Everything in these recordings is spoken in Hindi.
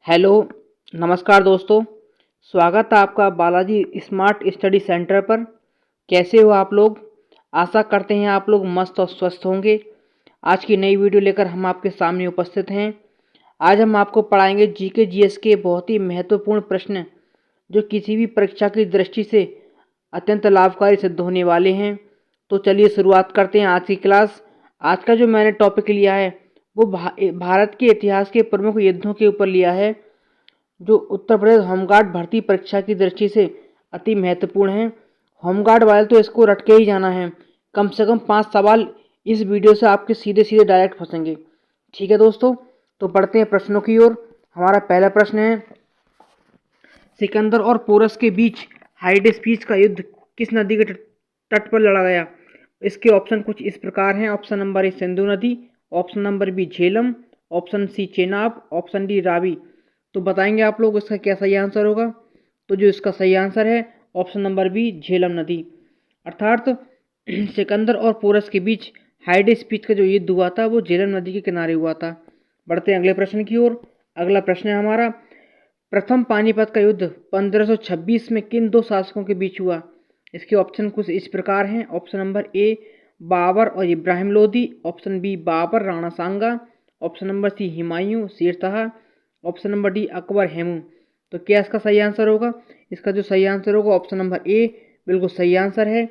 हेलो, नमस्कार दोस्तों। स्वागत है आपका बालाजी स्मार्ट स्टडी सेंटर पर। कैसे हो आप लोग? आशा करते हैं आप लोग मस्त और स्वस्थ होंगे। आज की नई वीडियो लेकर हम आपके सामने उपस्थित हैं। आज हम आपको पढ़ाएंगे जीके जीएस के बहुत ही महत्वपूर्ण प्रश्न जो किसी भी परीक्षा की दृष्टि से अत्यंत लाभकारी सिद्ध होने वाले हैं। तो चलिए शुरुआत करते हैं आज की क्लास। आज का जो मैंने टॉपिक लिया है वो भारत के इतिहास के प्रमुख युद्धों के ऊपर लिया है जो उत्तर प्रदेश होमगार्ड भर्ती परीक्षा की दृष्टि से अति महत्वपूर्ण है। होमगार्ड वाले तो इसको रट के ही जाना है। कम से कम 5 सवाल इस वीडियो से आपके सीधे सीधे डायरेक्ट फंसेंगे। ठीक है दोस्तों, तो बढ़ते हैं प्रश्नों की ओर। हमारा पहला प्रश्न है, सिकंदर और पोरस के बीच हाइडेस्पीच का युद्ध किस नदी के तट पर लड़ा गया? इसके ऑप्शन कुछ इस प्रकार हैं। ऑप्शन नंबर ए सिंधु नदी, option number B Jhelum, option C Chenab, option D Ravi. तो बताएंगे आप लोग इसका क्या सही आंसर होगा। तो जो इसका सही आंसर है ऑप्शन नंबर बी झेलम नदी, अर्थात सिकंदर और पोरस के बीच हाइडेस्पीच का जो युद्ध हुआ था वो झेलम नदी के किनारे हुआ था। बढ़ते हैं अगले प्रश्न की ओर। अगला प्रश्न है हमारा, प्रथम पानीपत का युद्ध 1526 में किन दो शासकों के बीच हुआ? इसके ऑप्शन कुछ इस प्रकार हैं। ऑप्शन नंबर ए बाबर और Ibrahim Lodi, option B Babar Rana Sanga, option number C Humayun Sher Shah, option number D Akbar Hemu. तो क्या इसका सही आंसर होगा? इसका जो सही आंसर होगा ऑप्शन नंबर ए बिल्कुल सही आंसर है।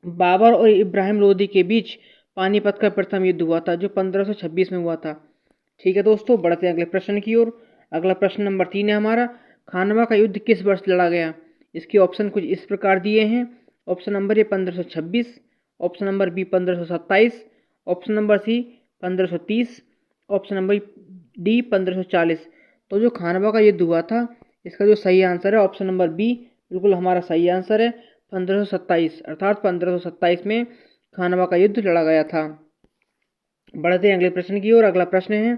बाबर और इब्राहिम लोदी के बीच पानीपत का प्रथम युद्ध हुआ था जो 1526 में हुआ था। ठीक है दोस्तों, बढ़ते हैं अगले प्रश्न की ओर। अगला प्रश्न नंबर 3 है हमारा, खानवा का युद्ध किस वर्ष लड़ा गया? इसके ऑप्शन कुछ इस प्रकार दिए हैं। Option number A 1526, option number B 1527, option number C 1530, option number D 1540। तो जो खानवा का युद्ध हुआ था इसका जो सही आंसर है ऑप्शन नंबर बी बिल्कुल हमारा सही आंसर है। 1527 अर्थात 1527 में खानवा का युद्ध लड़ा गया था। बढ़ते हैं अगले प्रश्न की ओर। अगला प्रश्न है,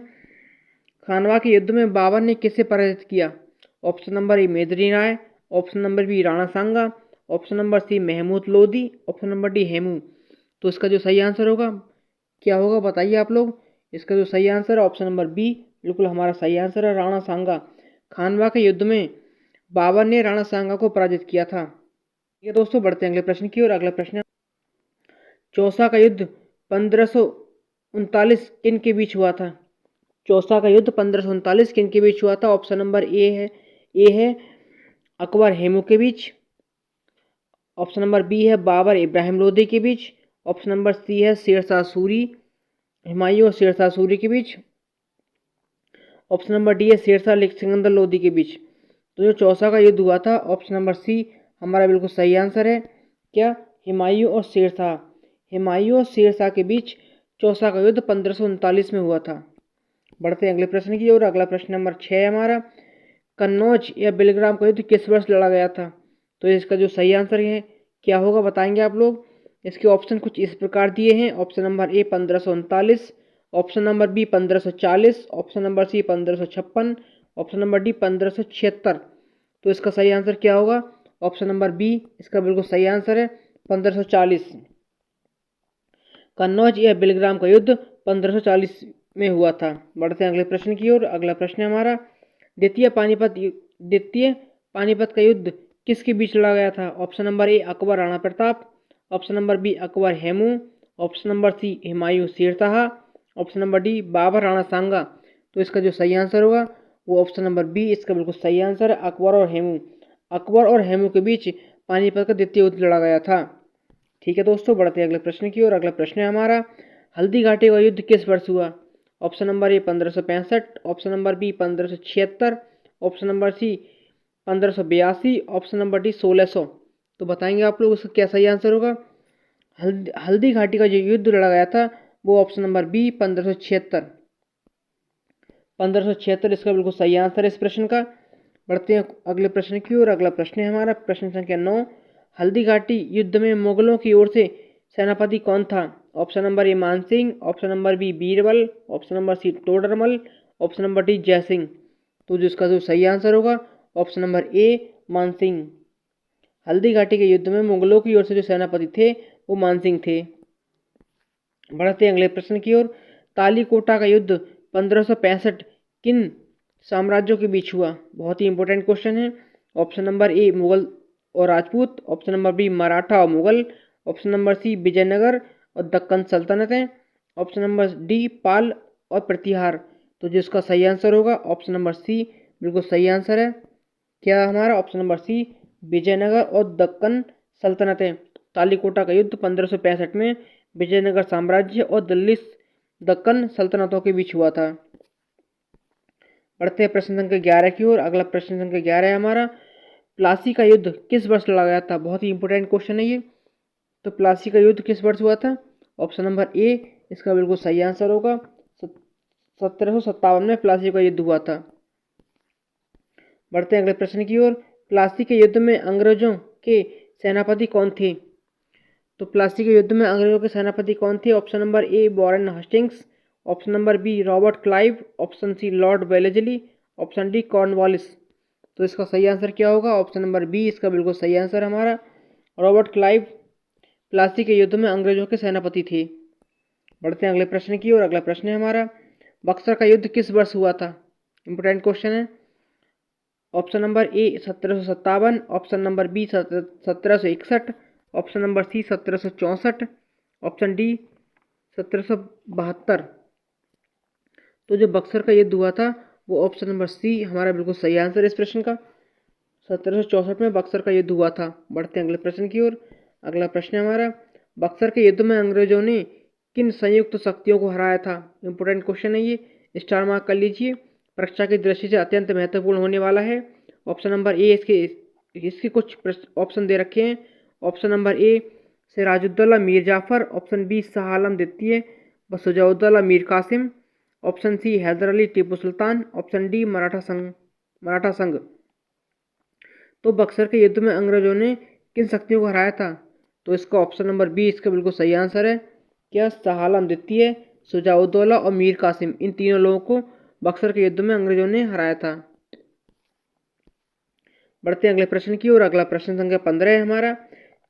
खानवा के युद्ध में बाबर ने किसे पराजित किया? Option number A Medini Rai, option number B Rana Sanga, option number C Mahmud Lodi, option number D Hemu. तो इसका जो सही आंसर होगा क्या होगा बताइए आप लोग। इसका जो सही आंसर है ऑप्शन नंबर बी बिल्कुल हमारा सही आंसर है, राणा सांगा। खानवा के युद्ध में बाबर ने राणा सांगा को पराजित किया था। ठीक है दोस्तों, बढ़ते हैं अगले प्रश्न की ओर। अगला प्रश्न, चौसा का युद्ध 1539 किन के बीच हुआ था? चौसा का युद्ध 1539 किन के बीच हुआ था? ऑप्शन नंबर ए है अकबर हेमू के बीच, ऑप्शन नंबर बी है बाबर इब्राहिम लोदी के बीच, ऑप्शन नंबर सी है शेरशाह सूरी हुमायूं और शेरशाह सूरी के बीच, ऑप्शन नंबर डी है शेरशाह सिकंदर लोदी के बीच। तो जो चौसा का युद्ध हुआ था ऑप्शन नंबर सी हमारा बिल्कुल सही आंसर है। क्या? हुमायूं और शेरशाह, हुमायूं और शेरशाह के बीच चौसा का युद्ध 1539 में हुआ था। बढ़ते हैं अगले प्रश्न की ओर। अगला प्रश्न नंबर 6 है हमारा, कन्नौज या बेलग्राम का युद्ध किस वर्ष लड़ा गया था? तो इसका जो सही आंसर है क्या होगा बताएंगे आप लोग। इसके ऑप्शन कुछ इस प्रकार दिए हैं। Option number A 1539, option number B 1540, option number C 1556, option number D 1576। तो इसका सही आंसर क्या होगा? ऑप्शन नंबर बी इसका बिल्कुल सही आंसर है 1540। कन्नौज या बेलग्राम का युद्ध 1540 में हुआ था। बढ़ते हैं अगले प्रश्न की ओर। अगला प्रश्न है हमारा, द्वितीय पानीपत का युद्ध किसके बीच लड़ा गया था? Option number A Akbar Rana Pratap, option number B Akbar Hemu, option number C Humayun Sher Shah, option number D Babar Rana Sanga. तो इसका जो सही आंसर होगा वो ऑप्शन नंबर बी इसका बिल्कुल सही आंसर है, अकबर और हेमू। अकबर और हेमू के बीच पानीपत का द्वितीय युद्ध लड़ा गया था। ठीक है दोस्तों, बढ़ते हैं अगले प्रश्न की ओर। अगला प्रश्न है हमारा, हल्दी घाटी का युद्ध किस वर्ष हुआ? Option number A 1565, option number B 1576, option number C 1582, option number D 1600। तो बताएंगे आप लोग उसका क्या सही आंसर होगा। हल्दी घाटी का जो युद्ध लड़ा गया था वो ऑप्शन नंबर बी 1576, 1576 इसका बिल्कुल सही आंसर है इस प्रश्न का। बढ़ते हैं अगले प्रश्न की ओर। अगला प्रश्न है हमारा प्रश्न संख्या 9, हल्दी घाटी युद्ध में मुगलों की ओर से सेनापति कौन था? Option number A Mansingh, option number B Birbal, option number C Todarmal, option number D Jaisingh. तो जिसका जो सही आंसर होगा option number A Mansingh. Haldi Ghati के युद्ध में मुगलों की ओर से जो सेनापति थे वो मानसिंह थे। बढ़ते हैं अगले प्रश्न की ओर, तालीकोटा का युद्ध 1565 किन साम्राज्यों के बीच हुआ? बहुत ही इंपॉर्टेंट क्वेश्चन है। ऑप्शन नंबर ए मुगल और Rajput, option number B Maratha और Mughal, option number C Vijayanagara और दक्कन सल्तनतें, ऑप्शन नंबर डी पाल और प्रतिहार। तो जिसका सही आंसर होगा ऑप्शन नंबर सी बिल्कुल सही आंसर है। क्या हमारा ऑप्शन नंबर सी विजयनगर और दक्कन सल्तनतें। तालीकोटा का युद्ध 1565 में विजयनगर साम्राज्य और दिल्ली दक्कन सल्तनतों के बीच हुआ था। बढ़ते हैं प्रश्न संख्या 11 की ओर। अगला प्रश्न संख्या 11 है हमारा, प्लासी का युद्ध किस वर्ष लड़ा गया था? बहुत ही इंपॉर्टेंट क्वेश्चन है ये। तो प्लासी का युद्ध किस वर्ष हुआ था? ऑप्शन नंबर ए इसका बिल्कुल सही आंसर होगा। 1757 में प्लासी का युद्ध हुआ था। बढ़ते हैं अगले प्रश्न की ओर। प्लासी के युद्ध में अंग्रेजों के सेनापति कौन थे? तो प्लासी के युद्ध में अंग्रेजों के सेनापति कौन थे? Option number A Warren Hastings, option number B Robert Clive, option C Lord Wellesley, option D Cornwallis. तो इसका सही आंसर क्या होगा? ऑप्शन नंबर बी इसका बिल्कुल सही आंसर हमारा। रॉबर्ट क्लाइव प्लासी के युद्ध में अंग्रेजों के सेनापति थे। बढ़ते हैं अगले प्रश्न की ओर। अगला प्रश्न है हमारा, बक्सर का युद्ध किस वर्ष हुआ था? इंपॉर्टेंट क्वेश्चन है। Option number A 1757, option number B 1761, option number C 1764, option D 1772। तो जो बक्सर का युद्ध हुआ था वो ऑप्शन नंबर सी हमारा बिल्कुल सही आंसर है इस प्रश्न का। 1764 में बक्सर का युद्ध हुआ था। बढ़ते हैं अगले प्रश्न की ओर। अगला प्रश्न है हमारा, बक्सर के युद्ध में अंग्रेजों ने किन संयुक्त शक्तियों को हराया था? इंपॉर्टेंट क्वेश्चन है ये, स्टार मार्क कर लीजिए, परीक्षा की दृष्टि से अत्यंत महत्वपूर्ण होने वाला है। ऑप्शन नंबर ए इसके कुछ ऑप्शन दे रखे हैं। Option number A Sirajuddaula Mir Jafar, option B Shah Alam द्वितीय व Shujauddaula Mir Qasim, option C Hyder Ali Tipu Sultan, option D Maratha संघ। तो बक्सर के युद्ध में अंग्रेजों ने किन शक्तियों को हराया था? तो इसका ऑप्शन नंबर बी इसका बिल्कुल सही आंसर है। क्या शाह आलम द्वितीय, शुजाउद्दौला और मीर कासिम, इन तीनों लोगों को बक्सर के युद्ध में अंग्रेजों ने हराया था। बढ़ते हैं अगले प्रश्न की ओर। अगला प्रश्न संख्या 15 है हमारा,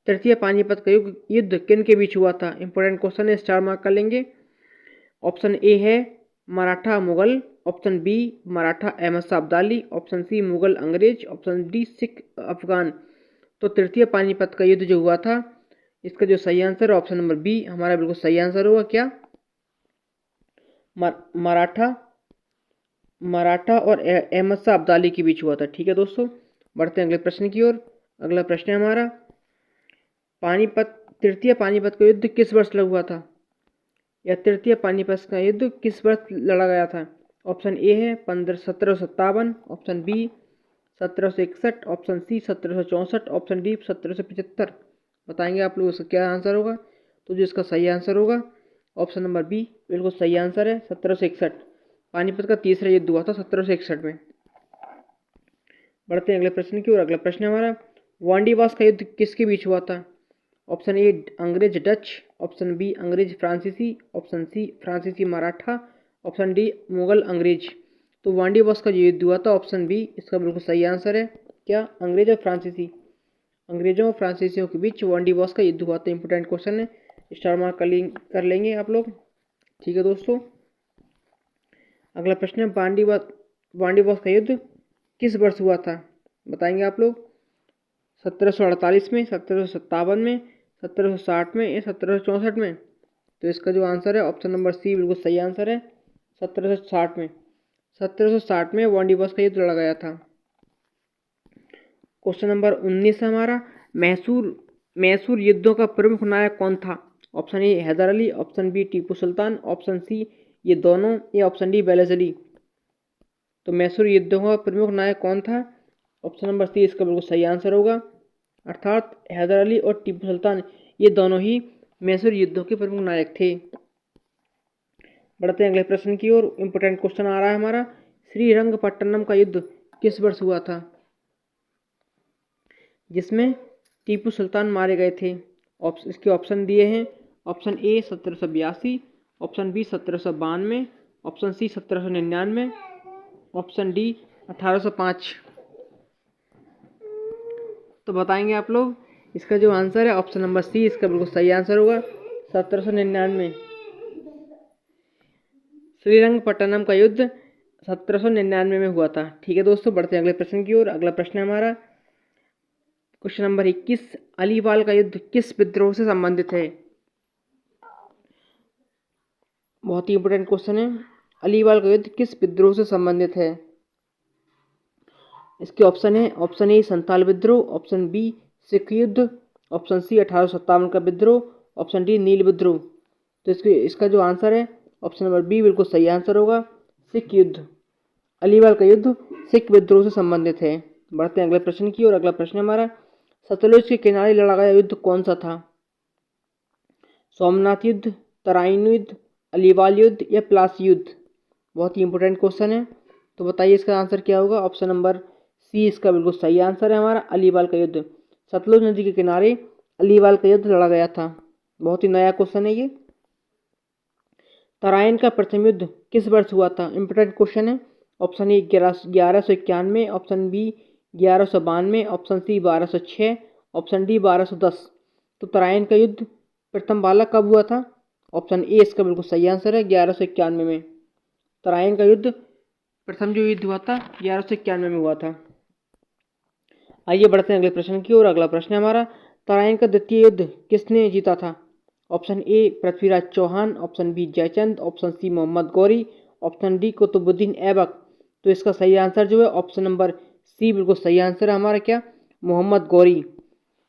तृतीय पानीपत का युद्ध किन के बीच हुआ था? इंपॉर्टेंट क्वेश्चन है, स्टार मार्क कर लेंगे। ऑप्शन ए है Maratha Mughal, option B Maratha Ahmad Shah Abdali, option C Mughal अंग्रेज, ऑप्शन डी सिख अफगान। तो तृतीय पानीपत का युद्ध जो हुआ था इसका जो सही आंसर है ऑप्शन नंबर बी हमारा बिल्कुल सही आंसर होगा। क्या मराठा और अहमद शाह अब्दाली के बीच हुआ था। ठीक है दोस्तों, बढ़ते हैं अगले प्रश्न की ओर। अगला प्रश्न है हमारा, तृतीय पानीपत का युद्ध किस वर्ष हुआ था? या तृतीय पानीपत का युद्ध किस वर्ष लड़ा गया था? ऑप्शन ए है 1757, option B 1761, option C 1764, option D 1775। बताएंगे आप लोग इसका क्या आंसर होगा? तो जो इसका सही आंसर होगा ऑप्शन नंबर बी बिल्कुल सही आंसर है, 1761। पानीपत का तीसरा युद्ध हुआ था 1761 में। बढ़ते हैं अगले प्रश्न की ओर। अगला प्रश्न हमारा, वांडीवास का युद्ध किसके बीच हुआ था? ऑप्शन ए अंग्रेज डच, ऑप्शन बी अंग्रेज फ्रांसीसी, ऑप्शन सी फ्रांसीसी मराठा, ऑप्शन डी मुगल अंग्रेज। तो वांडीवास का जो युद्ध हुआ था ऑप्शन बी इसका बिल्कुल सही आंसर है। क्या अंग्रेज और फ्रांसीसी, अंग्रेजों और फ्रांसीसियों के बीच वांडीवास का युद्ध हुआ था। इंपोर्टेंट क्वेश्चन है, स्टार मार्क कर लेंगे आप लोग। ठीक है दोस्तों, अगला प्रश्न है, वांडीवास का युद्ध किस वर्ष हुआ था? बताएंगे आप लोग। 1748 में, 1757 में, 1760 में या 1764 में? तो इसका जो आंसर है ऑप्शन नंबर सी बिल्कुल सही आंसर है, 1760 में। 1760 में वांडीवास का युद्ध लड़ा गया था। क्वेश्चन नंबर 19 है हमारा, मैसूर युद्धों का प्रमुख नायक कौन था? Option A Haider Ali, option B Tipu Sultan, option C ये दोनों, या ऑप्शन डी वेलेस्ली। तो मैसूर युद्धों का प्रमुख नायक कौन था? ऑप्शन नंबर सी इसका बिल्कुल सही आंसर होगा, अर्थात हैदर अली और टीपू सुल्तान ये दोनों ही मैसूर युद्धों के प्रमुख नायक थे। बढ़ते हैं अगले प्रश्न की ओर। इंपोर्टेंट क्वेश्चन आ रहा है हमारा, श्रीरंगपट्टनम का युद्ध किस वर्ष हुआ था जिसमें टीपू सुल्तान मारे गए थे? इसके ऑप्शन दिए हैं, option A 1782, option B 1792, option C 1799, option D 1805। तो बताएंगे आप लोग। इसका जो आंसर है ऑप्शन नंबर सी इसका बिल्कुल सही आंसर होगा, 1799। श्रीरंगपट्टनम का युद्ध 1799 में हुआ था। ठीक है दोस्तों, बढ़ते हैं अगले प्रश्न की ओर। अगला प्रश्न है हमारा क्वेश्चन नंबर 21, अलीवाल का युद्ध किस विद्रोह से संबंधित है? बहुत ही इंपोर्टेंट क्वेश्चन है। अलीवाल का युद्ध किस विद्रोह से संबंधित है? इसके ऑप्शन है, ऑप्शन ए संताल विद्रोह, ऑप्शन बी सिख युद्ध, ऑप्शन सी 1857 का विद्रोह, ऑप्शन डी नील विद्रोह। तो इसका जो आंसर है ऑप्शन नंबर बी बिल्कुल सही आंसर होगा, सिख युद्ध। अलीवाल का युद्ध सिख विद्रोह से संबंधित है। बढ़ते हैं अगले प्रश्न की ओर। अगला प्रश्न हमारा, सतलुज के किनारे लड़ा गया युद्ध कौन सा था? सोमनाथ युद्ध, तराइन युद्ध, अलीवाल युद्ध या प्लासी युद्ध? बहुत ही इंपोर्टेंट क्वेश्चन है। तो बताइए इसका आंसर क्या होगा? ऑप्शन नंबर सी इसका बिल्कुल सही आंसर है हमारा, अलीवाल का युद्ध। सतलुज नदी के किनारे अलीवाल का युद्ध लड़ा गया था। बहुत ही नया क्वेश्चन है ये। तराइन का प्रथम युद्ध किस वर्ष हुआ था? इंपोर्टेंट क्वेश्चन है। Option A 1191, option B 1192, option C 1206, option D 1210। तो तराइन का युद्ध प्रथम वाला कब हुआ था? ऑप्शन ए इसका बिल्कुल सही आंसर है, 1191 में। तराइन का युद्ध प्रथम जो युद्ध हुआ था 1191 में हुआ था। आइए बढ़ते हैं अगले प्रश्न की ओर। अगला प्रश्न है हमारा, तराइन का द्वितीय युद्ध किसने जीता था? Option A Prithviraj Chauhan, option B Jaichand, option C Mohammad Ghori, option D Qutbuddin Aibak. तो इसका सही आंसर जो है ऑप्शन नंबर सी बिल्कुल सही आंसर है हमारा, क्या? मोहम्मद गौरी।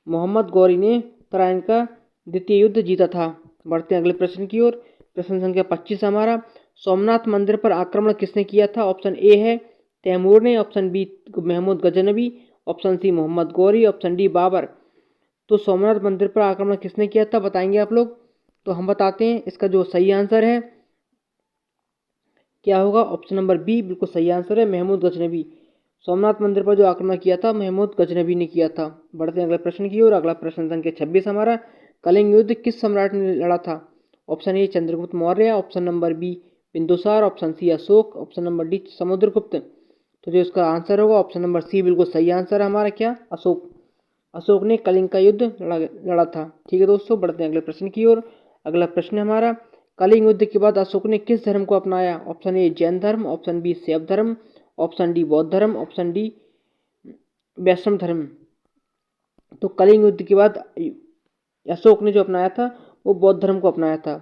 मोहम्मद गौरी ने तराइन का द्वितीय युद्ध जीता था। बढ़ते हैं अगले प्रश्न की ओर। प्रश्न संख्या 25 हमारा, सोमनाथ मंदिर पर आक्रमण किसने किया था? ऑप्शन ए है तैमूर ने, option B Mahmud Ghaznavi, option C Mohammad Ghori, option D Babur. तो सोमनाथ मंदिर पर आक्रमण किसने किया था बताएंगे आप लोग? तो हम बताते हैं, इसका जो सही आंसर है क्या होगा? ऑप्शन नंबर बी बिल्कुल सही आंसर है, महमूद गजनबी। सोमनाथ मंदिर पर जो आक्रमण किया था महमूद गजनबी ने किया था। बढ़ते हैं अगले प्रश्न की ओर। अगला प्रश्न संख्या 26 हमारा, कलिंग युद्ध किस सम्राट ने लड़ा था? Option A Chandragupta Maurya, option number B Bindusara, option C Ashoka, option number D Samudragupta. तो जो इसका आंसर होगा ऑप्शन नंबर सी बिल्कुल सही आंसर है हमारा, क्या? अशोक। अशोक ने कलिंग का युद्ध लड़ा था। ठीक है दोस्तों, बढ़ते हैं अगले प्रश्न की ओर। अगला प्रश्न हमारा, कलिंग युद्ध के बाद अशोक ने किस धर्म को अपनाया? ऑप्शन ए जैन धर्म, ऑप्शन बी शैव धर्म, ऑप्शन डी बौद्ध धर्म, ऑप्शन डी वैष्णव धर्म। तो कलिंग युद्ध के बाद अशोक ने जो अपनाया था वो बौद्ध धर्म को अपनाया था।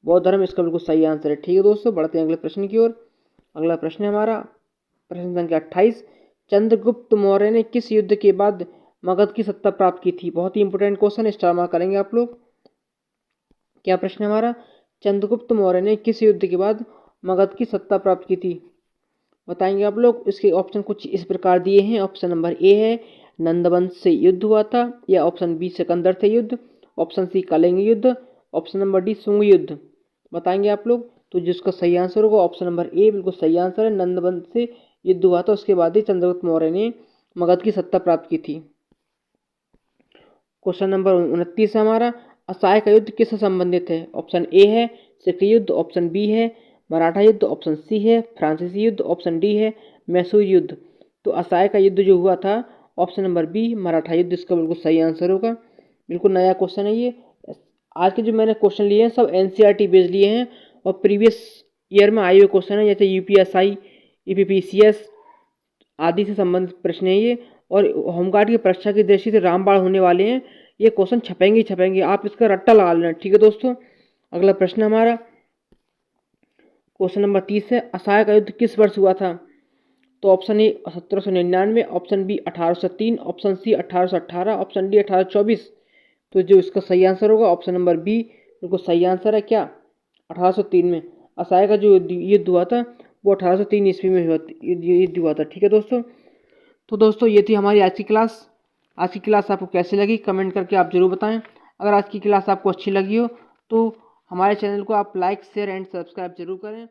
बौद्ध धर्म इसका बिल्कुल सही आंसर है। ठीक है दोस्तों, बढ़ते हैं अगले प्रश्न की ओर। अगला प्रश्न है हमारा प्रश्न संख्या 28, चंद्रगुप्त मौर्य ने किस युद्ध के बाद मगध की सत्ता प्राप्त की थी? बहुत ही इंपोर्टेंट क्वेश्चन, स्टार मार्क करेंगे आप लोग। क्या प्रश्न है हमारा? चंद्रगुप्त मौर्य ने किस युद्ध के बाद मगध की सत्ता प्राप्त की थी बताएंगे आप लोग। इसके ऑप्शन कुछ इस प्रकार दिए हैं। ऑप्शन नंबर ए है नंदवंश से युद्ध हुआ था, या ऑप्शन बी सिकंदर से युद्ध, ऑप्शन सी कलिंग युद्ध, ऑप्शन नंबर डी शुंग युद्ध। बताएंगे आप लोग। तो जिसका सही आंसर होगा ऑप्शन नंबर ए बिल्कुल सही आंसर है, नंदवंश से युद्ध हुआ था, उसके बाद ही चंद्रगुप्त मौर्य ने मगध की सत्ता प्राप्त की थी। क्वेश्चन नंबर 29 है हमारा, असहाय का युद्ध किससे संबंधित है? ऑप्शन ए है सिख युद्ध, ऑप्शन बी है मराठा युद्ध, ऑप्शन सी है फ्रांसीसी युद्ध, ऑप्शन डी है मैसूर युद्ध। तो असहाय का युद्ध जो हुआ था ऑप्शन नंबर बी मराठा युद्ध, इसका बिल्कुल सही आंसर होगा। बिल्कुल नया क्वेश्चन है ये। आज के जो मैंने क्वेश्चन लिए हैं सब एनसीईआरटी बेस्ड लिए हैं और प्रीवियस ईयर में आए हुए क्वेश्चन है, जैसे यूपीएसआई, ईपीपीसीएस आदि से संबंधित प्रश्न है ये। और होमगार्ड की परीक्षा की दृष्टि से रामबाण होने वाले हैं, ये क्वेश्चन छपेंगे ही छपेंगे, आप इसका रट्टा लगा लेना। ठीक है दोस्तों, अगला प्रश्न हमारा क्वेश्चन नंबर 30 है, असहाय का युद्ध किस वर्ष हुआ था? तो option A 1799, option B 1803, option C 1818, option D 1824। तो जो इसका सही आंसर होगा ऑप्शन नंबर बी बिल्कुल सही आंसर है, क्या? 1803 में। असहाय का जो युद्ध हुआ था वो 1803 ईस्वी में युद्ध हुआ था। ठीक है दोस्तों, तो दोस्तों ये थी हमारी आज की क्लास। आज की क्लास आपको कैसी लगी कमेंट करके आप ज़रूर बताएं। अगर आज की क्लास आपको अच्छी लगी हो तो हमारे चैनल को आप लाइक शेयर एंड सब्सक्राइब जरूर करें।